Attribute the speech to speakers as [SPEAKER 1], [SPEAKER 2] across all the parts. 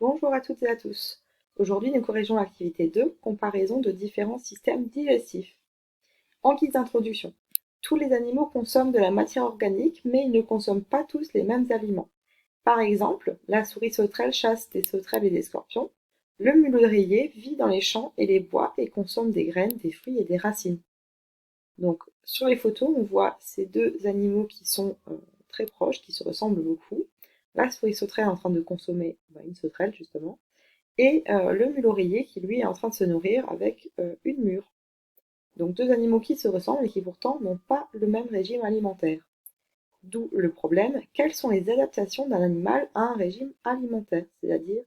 [SPEAKER 1] Bonjour à toutes et à tous. Aujourd'hui, nous corrigeons l'activité 2, comparaison de différents systèmes digestifs. En guise d'introduction, tous les animaux consomment de la matière organique, mais ils ne consomment pas tous les mêmes aliments. Par exemple, la souris sauterelle chasse des sauterelles et des scorpions. Le mulot de rayé vit dans les champs et les bois et consomme des graines, des fruits et des racines. Donc, sur les photos, on voit ces deux animaux qui sont très proches, qui se ressemblent beaucoup. La souris sauterelle est en train de consommer une sauterelle, justement, et le mulot rayé qui lui est en train de se nourrir avec une mûre. Donc deux animaux qui se ressemblent et qui pourtant n'ont pas le même régime alimentaire. D'où le problème, quelles sont les adaptations d'un animal à un régime alimentaire? C'est-à-dire,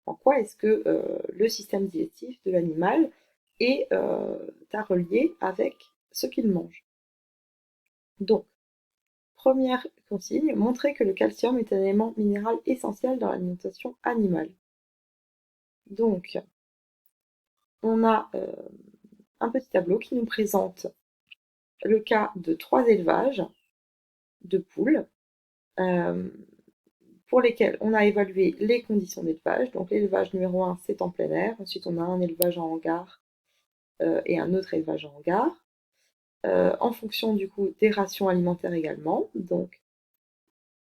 [SPEAKER 1] en quoi est-ce que le système digestif de l'animal est à relier avec ce qu'il mange? Donc, première consigne, montrer que le calcium est un élément minéral essentiel dans l'alimentation animale. Donc, on a un petit tableau qui nous présente le cas de 3 élevages de poules pour lesquels on a évalué les conditions d'élevage. Donc l'élevage numéro 1, c'est en plein air. Ensuite, on a un élevage en hangar et un autre élevage en hangar. En fonction du coup des rations alimentaires également. Donc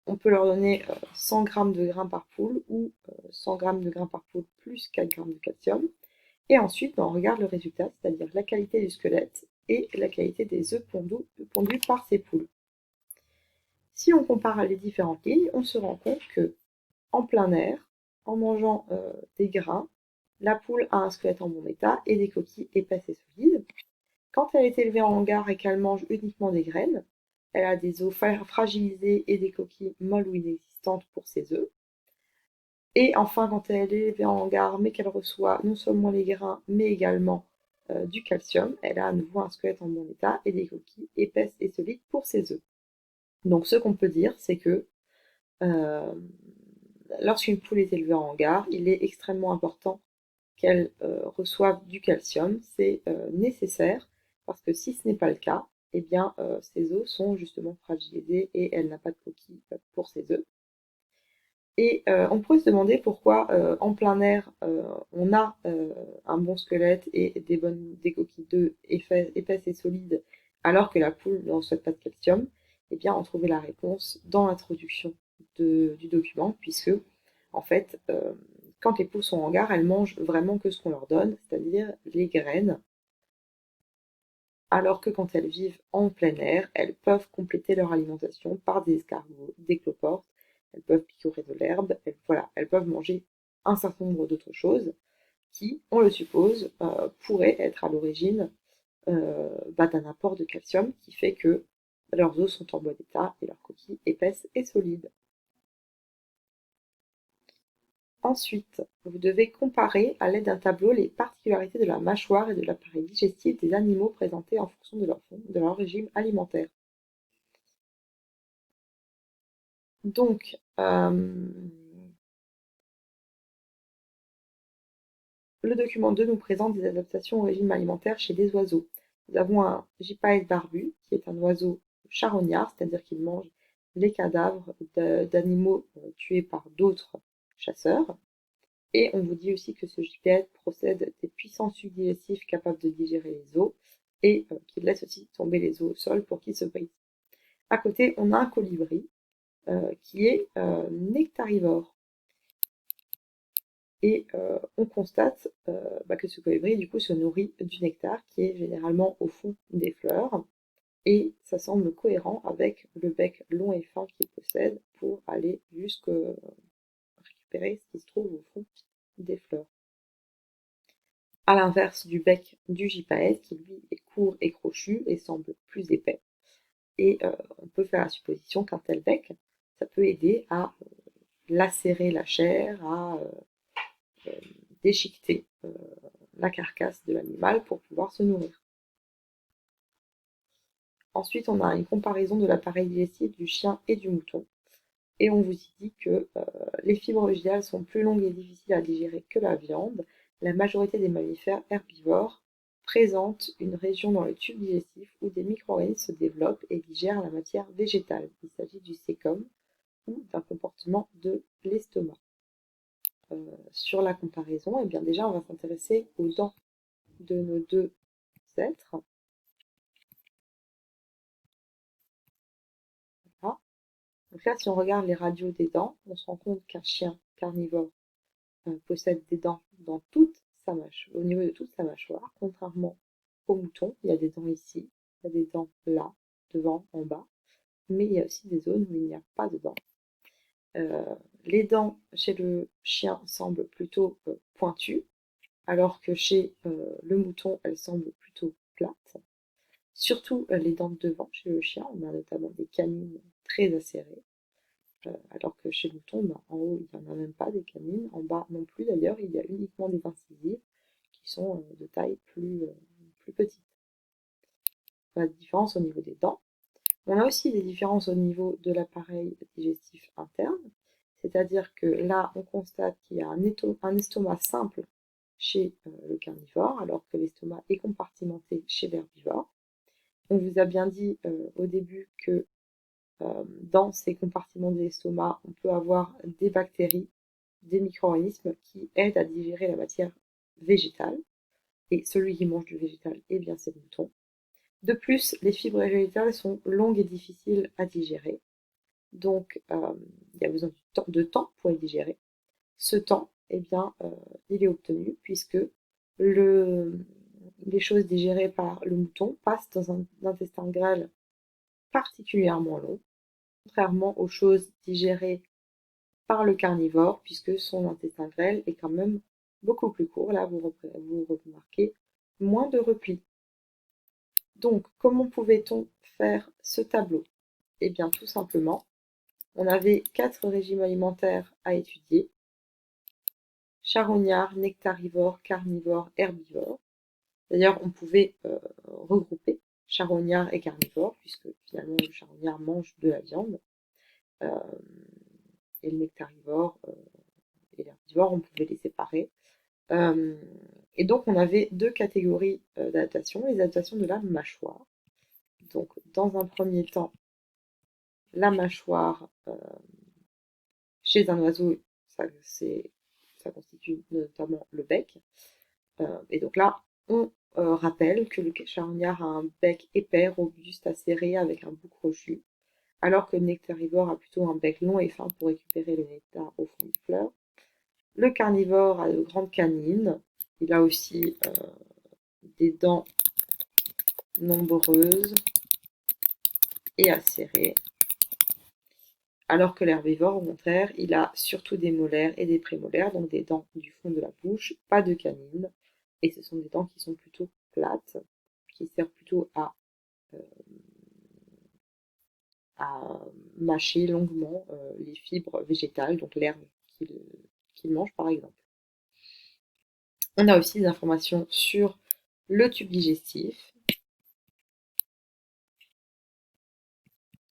[SPEAKER 1] on peut leur donner 100 g de grains par poule ou 100 g de grains par poule plus 4 g de calcium. Et ensuite, on regarde le résultat, c'est-à-dire la qualité du squelette et la qualité des œufs pondus par ces poules. Si on compare les différentes lignes, on se rend compte que en plein air, en mangeant des grains, la poule a un squelette en bon état et des coquilles épaisses et solides. Quand elle est élevée en hangar et qu'elle mange uniquement des graines, elle a des os fragilisés et des coquilles molles ou inexistantes pour ses œufs. Et enfin, quand elle est élevée en hangar, mais qu'elle reçoit non seulement les grains, mais également du calcium, elle a à nouveau un squelette en bon état et des coquilles épaisses et solides pour ses œufs. Donc ce qu'on peut dire, c'est que lorsqu'une poule est élevée en hangar, il est extrêmement important qu'elle reçoive du calcium. C'est nécessaire parce que si ce n'est pas le cas, eh bien ses os sont justement fragilisés et elle n'a pas de coquilles pour ses œufs. Et on pourrait se demander pourquoi en plein air on a un bon squelette et des coquilles d'œufs épaisses et solides alors que la poule ne reçoit pas de calcium. Eh bien, on trouvait la réponse dans l'introduction du document, puisque en fait, quand les poules sont en gare, elles mangent vraiment que ce qu'on leur donne, c'est-à-dire les graines, alors que quand elles vivent en plein air, elles peuvent compléter leur alimentation par des escargots, des cloportes, elles peuvent picorer de l'herbe, elles peuvent manger un certain nombre d'autres choses qui, on le suppose, pourraient être à l'origine d'un apport de calcium qui fait que leurs os sont en bon état et leurs coquilles épaisses et solides. Ensuite, vous devez comparer à l'aide d'un tableau les particularités de la mâchoire et de l'appareil digestif des animaux présentés en fonction de leur régime alimentaire. Donc, le document 2 nous présente des adaptations au régime alimentaire chez des oiseaux. Nous avons un gypaète barbu, qui est un oiseau charognard, c'est-à-dire qu'il mange les cadavres d'animaux tués par d'autres chasseurs. Et on vous dit aussi que ce gypaète possède des puissants sucs digestifs capables de digérer les os et qu'il laisse aussi tomber les os au sol pour qu'ils se brisent. À côté, on a un colibri qui est nectarivore. Et on constate que ce colibri du coup se nourrit du nectar qui est généralement au fond des fleurs et ça semble cohérent avec le bec long et fin qu'il possède pour aller jusqu'à récupérer ce qui se trouve au fond des fleurs. À l'inverse du bec du gypaète qui lui est court et crochu et semble plus épais. Et on peut faire la supposition qu'un tel bec, ça peut aider à lacérer la chair, à déchiqueter la carcasse de l'animal pour pouvoir se nourrir. Ensuite, on a une comparaison de l'appareil digestif du chien et du mouton. Et on vous y dit que les fibres végétales sont plus longues et difficiles à digérer que la viande. La majorité des mammifères herbivores présentent une région dans le tube digestif où des micro-organismes se développent et digèrent la matière végétale. Il s'agit du sécom ou d'un comportement de l'estomac. sur la comparaison, et bien déjà on va s'intéresser aux dents de nos deux êtres. Voilà. Donc là, si on regarde les radios des dents, on se rend compte qu'un chien carnivore possède des dents dans toute sa mâchoire, au niveau de toute sa mâchoire, contrairement au mouton. Il y a des dents ici, il y a des dents là, devant, en bas, mais il y a aussi des zones où il n'y a pas de dents. Les dents chez le chien semblent plutôt pointues, alors que chez le mouton, elles semblent plutôt plates. Surtout les dents de devant chez le chien, on a notamment des canines très acérées, alors que chez le mouton, en haut, il n'y en a même pas des canines, en bas non plus d'ailleurs, il y a uniquement des incisives qui sont de taille plus petite. On a des différences au niveau des dents. On a aussi des différences au niveau de l'appareil digestif interne, c'est-à-dire que là, on constate qu'il y a un estomac simple chez le carnivore, alors que l'estomac est compartimenté chez l'herbivore. On vous a bien dit au début que dans ces compartiments de l'estomac, on peut avoir des bactéries, des micro-organismes qui aident à digérer la matière végétale. Et celui qui mange du végétal, eh bien c'est le mouton. De plus, les fibres végétales sont longues et difficiles à digérer. Donc, il y a besoin de temps pour les digérer. Ce temps, eh bien, il est obtenu puisque les choses digérées par le mouton passent dans un intestin grêle particulièrement long, contrairement aux choses digérées par le carnivore, puisque son intestin grêle est quand même beaucoup plus court. Là, vous remarquez moins de replis. Donc, comment pouvait-on faire ce tableau? Eh bien, tout simplement, on avait 4 régimes alimentaires à étudier: charognard, nectarivore, carnivore, herbivore. D'ailleurs, on pouvait regrouper charognard et carnivore, puisque finalement le charognard mange de la viande, et le nectarivore et l'herbivore, on pouvait les séparer. Et donc, on avait 2 catégories d'adaptation, les adaptations de la mâchoire. Donc, dans un premier temps, la mâchoire chez un oiseau, ça constitue notamment le bec. Et donc là, on rappelle que le charognard a un bec épais, robuste, acéré, avec un bout crochu, alors que le nectarivore a plutôt un bec long et fin pour récupérer le nectar au fond des fleurs. Le carnivore a de grandes canines, il a aussi des dents nombreuses et acérées, alors que l'herbivore, au contraire, il a surtout des molaires et des prémolaires, donc des dents du fond de la bouche, pas de canines, et ce sont des dents qui sont plutôt plates, qui servent plutôt à mâcher longuement les fibres végétales, donc l'herbe qu'il mange par exemple. On a aussi des informations sur le tube digestif.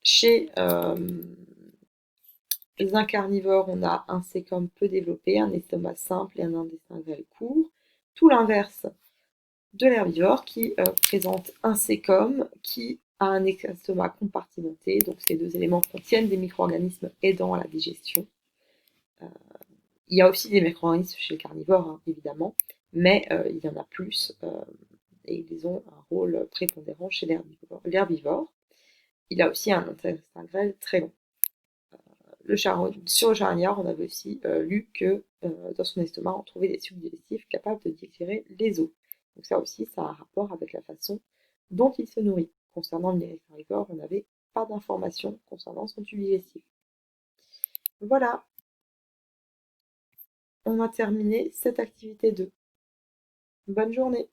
[SPEAKER 1] Chez les carnivores, on a un cécum peu développé, un estomac simple et un intestin grêle court. Tout l'inverse de l'herbivore qui présente un cécum qui a un estomac compartimenté. Donc ces deux éléments contiennent des micro-organismes aidant à la digestion. Il y a aussi des micro-organismes chez le carnivore, hein, évidemment, mais il y en a plus et ils ont un rôle prépondérant chez l'herbivore. Il a aussi un intestin grêle très long. Sur le charognard, on avait aussi lu que dans son estomac, on trouvait des tubes digestifs capables de digérer les os. Donc ça aussi, ça a un rapport avec la façon dont il se nourrit. Concernant le nectarivore, on n'avait pas d'informations concernant son tube digestif. Voilà, on a terminé cette activité 2. Bonne journée!